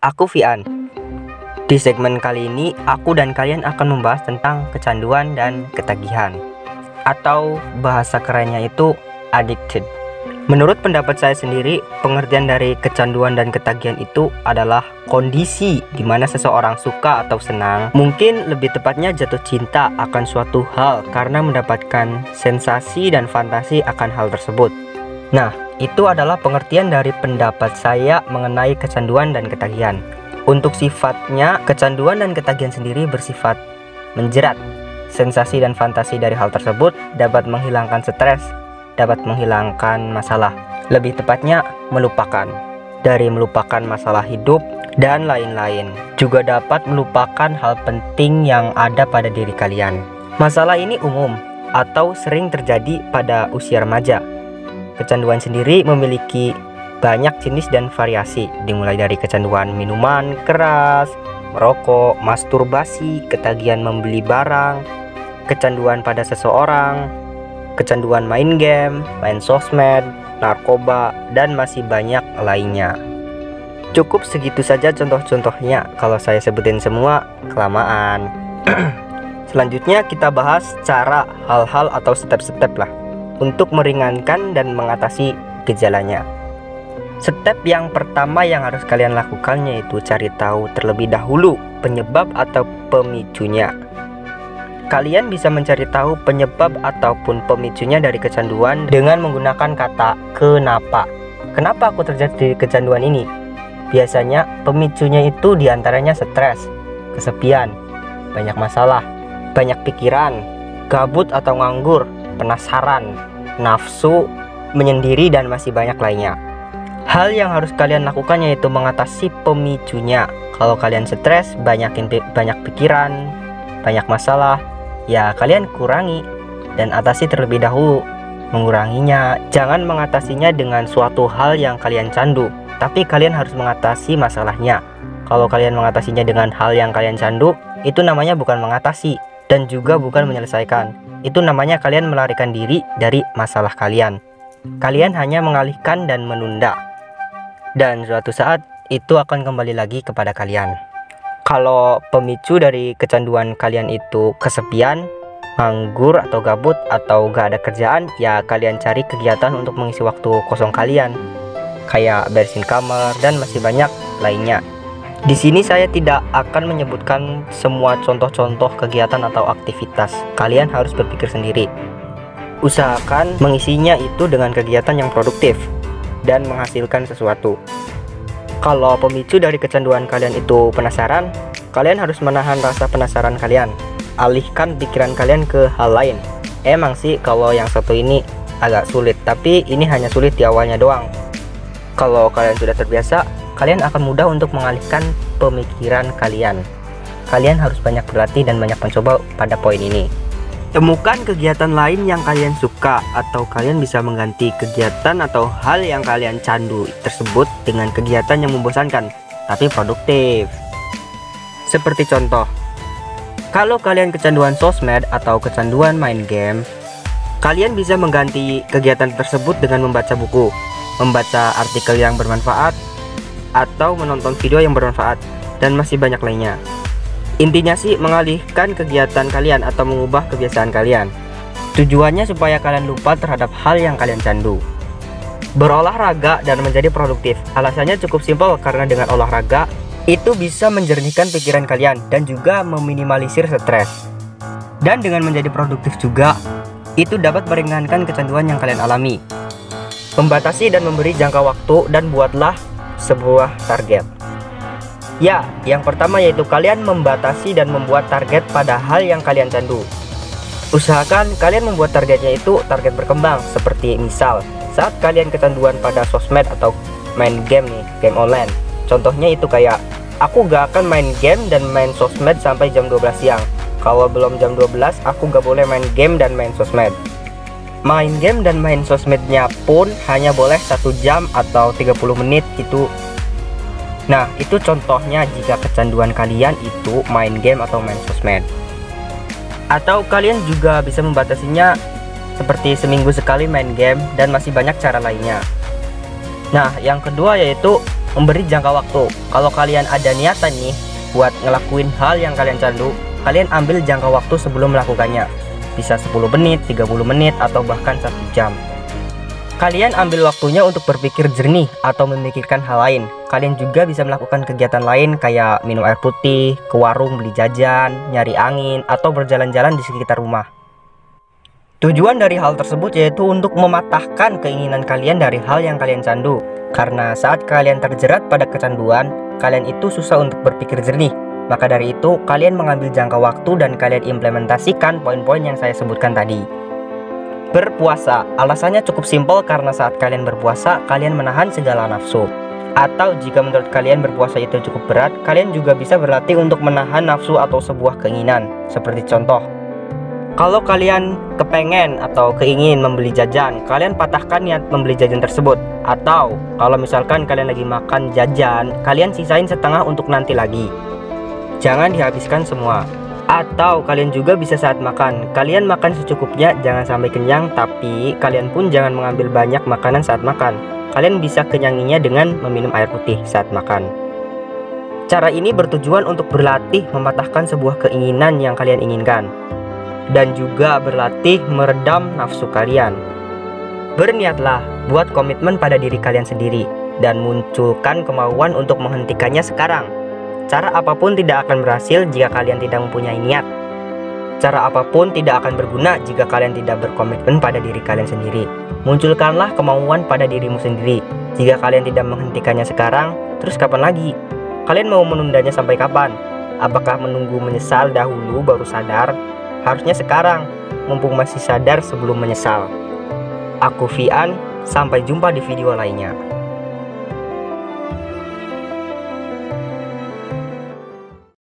Aku Vian. Di segmen kali ini, aku dan kalian akan membahas tentang kecanduan dan ketagihan, atau bahasa kerennya itu addicted. Menurut pendapat saya sendiri, pengertian dari kecanduan dan ketagihan itu adalah kondisi di mana seseorang suka atau senang, mungkin lebih tepatnya jatuh cinta akan suatu hal karena mendapatkan sensasi dan fantasi akan hal tersebut. Nah, itu adalah pengertian dari pendapat saya mengenai kecanduan dan ketagihan. Untuk sifatnya, kecanduan dan ketagihan sendiri bersifat menjerat. Sensasi dan fantasi dari hal tersebut dapat menghilangkan stres, dapat menghilangkan masalah. Lebih tepatnya, melupakan. Dari melupakan masalah hidup dan lain-lain. Juga dapat melupakan hal penting yang ada pada diri kalian. Masalah ini umum atau sering terjadi pada usia remaja. Kecanduan sendiri memiliki banyak jenis dan variasi, dimulai dari kecanduan minuman keras, merokok, masturbasi, ketagihan membeli barang, kecanduan pada seseorang, kecanduan main game, main sosmed, narkoba, dan masih banyak lainnya. Cukup segitu saja contoh-contohnya, kalau saya sebutin semua kelamaan. Selanjutnya kita bahas cara hal-hal atau step-step lah untuk meringankan dan mengatasi gejalanya. Step yang pertama yang harus kalian lakukan yaitu cari tahu terlebih dahulu penyebab atau pemicunya. Kalian bisa mencari tahu penyebab ataupun pemicunya dari kecanduan dengan menggunakan kata kenapa. Kenapa aku terjadi kecanduan ini? Biasanya pemicunya itu diantaranya stres, kesepian, banyak masalah, banyak pikiran, gabut atau nganggur, penasaran, nafsu, menyendiri, dan masih banyak lainnya. Hal yang harus kalian lakukan yaitu mengatasi pemicunya. Kalau kalian stres, banyak pikiran, banyak masalah, ya kalian kurangi dan atasi terlebih dahulu. Menguranginya, jangan mengatasinya dengan suatu hal yang kalian candu, tapi kalian harus mengatasi masalahnya. Kalau kalian mengatasinya dengan hal yang kalian candu, itu namanya bukan mengatasi dan juga bukan menyelesaikan. Itu namanya kalian melarikan diri dari masalah kalian. Kalian hanya mengalihkan dan menunda. Dan suatu saat itu akan kembali lagi kepada kalian. Kalau pemicu dari kecanduan kalian itu kesepian, nganggur atau gabut atau gak ada kerjaan, ya kalian cari kegiatan untuk mengisi waktu kosong kalian, kayak bersihin kamar dan masih banyak lainnya. Di sini saya tidak akan menyebutkan semua contoh-contoh kegiatan atau aktivitas. Kalian harus berpikir sendiri. Usahakan mengisinya itu dengan kegiatan yang produktif dan menghasilkan sesuatu. Kalau pemicu dari kecanduan kalian itu penasaran, kalian harus menahan rasa penasaran kalian. Alihkan pikiran kalian ke hal lain. Emang sih kalau yang satu ini agak sulit, tapi ini hanya sulit di awalnya doang. Kalau kalian sudah terbiasa, kalian akan mudah untuk mengalihkan pemikiran kalian. Kalian harus banyak berlatih dan banyak mencoba pada poin ini. Temukan kegiatan lain yang kalian suka, atau kalian bisa mengganti kegiatan atau hal yang kalian candu tersebut dengan kegiatan yang membosankan tapi produktif. Seperti contoh, kalau kalian kecanduan sosmed atau kecanduan main game, kalian bisa mengganti kegiatan tersebut dengan membaca buku, membaca artikel yang bermanfaat, atau menonton video yang bermanfaat, dan masih banyak lainnya. Intinya sih mengalihkan kegiatan kalian atau mengubah kebiasaan kalian. Tujuannya supaya kalian lupa terhadap hal yang kalian candu. Berolahraga dan menjadi produktif. Alasannya cukup simpel, karena dengan olahraga itu bisa menjernihkan pikiran kalian dan juga meminimalisir stres. Dan dengan menjadi produktif juga, itu dapat meringankan kecanduan yang kalian alami. Membatasi dan memberi jangka waktu, dan buatlah sebuah target. Ya, yang pertama yaitu kalian membatasi dan membuat target pada hal yang kalian candu. Usahakan kalian membuat targetnya itu target berkembang, seperti misal saat kalian kecanduan pada sosmed atau main game nih, game online. Contohnya itu kayak, aku gak akan main game dan main sosmed sampai jam 12 siang. Kalau belum jam 12, aku gak boleh main game dan main sosmed. Main game dan main sosmednya pun hanya boleh 1 jam atau 30 menit itu. Nah, itu contohnya jika kecanduan kalian itu main game atau main sosmed. Atau kalian juga bisa membatasinya seperti seminggu sekali main game, dan masih banyak cara lainnya. Nah, yang kedua yaitu memberi jangka waktu. Kalau kalian ada niatan nih buat ngelakuin hal yang kalian candu, kalian ambil jangka waktu sebelum melakukannya. Bisa 10 menit, 30 menit, atau bahkan 1 jam. Kalian ambil waktunya untuk berpikir jernih atau memikirkan hal lain. Kalian juga bisa melakukan kegiatan lain kayak minum air putih, ke warung beli jajan, nyari angin, atau berjalan-jalan di sekitar rumah. Tujuan dari hal tersebut yaitu untuk mematahkan keinginan kalian dari hal yang kalian candu. Karena saat kalian terjerat pada kecanduan, kalian itu susah untuk berpikir jernih. Maka dari itu, kalian mengambil jangka waktu dan kalian implementasikan poin-poin yang saya sebutkan tadi. Berpuasa, alasannya cukup simpel karena saat kalian berpuasa, kalian menahan segala nafsu. Atau jika menurut kalian berpuasa itu cukup berat, kalian juga bisa berlatih untuk menahan nafsu atau sebuah keinginan. Seperti contoh, kalau kalian kepengen atau keingin membeli jajan, kalian patahkan niat membeli jajan tersebut. Atau kalau misalkan kalian lagi makan jajan, kalian sisain setengah untuk nanti lagi. Jangan dihabiskan semua. Atau kalian juga bisa saat makan, kalian makan secukupnya, jangan sampai kenyang. Tapi kalian pun jangan mengambil banyak makanan saat makan. Kalian bisa kenyanginya dengan meminum air putih saat makan. Cara ini bertujuan untuk berlatih mematahkan sebuah keinginan yang kalian inginkan, dan juga berlatih meredam nafsu kalian. Berniatlah buat komitmen pada diri kalian sendiri dan munculkan kemauan untuk menghentikannya sekarang. Cara apapun tidak akan berhasil jika kalian tidak mempunyai niat. Cara apapun tidak akan berguna jika kalian tidak berkomitmen pada diri kalian sendiri. Munculkanlah kemauan pada dirimu sendiri. Jika kalian tidak menghentikannya sekarang, terus kapan lagi? Kalian mau menundanya sampai kapan? Apakah menunggu menyesal dahulu baru sadar? Harusnya sekarang, mumpung masih sadar sebelum menyesal. Aku Fian, sampai jumpa di video lainnya.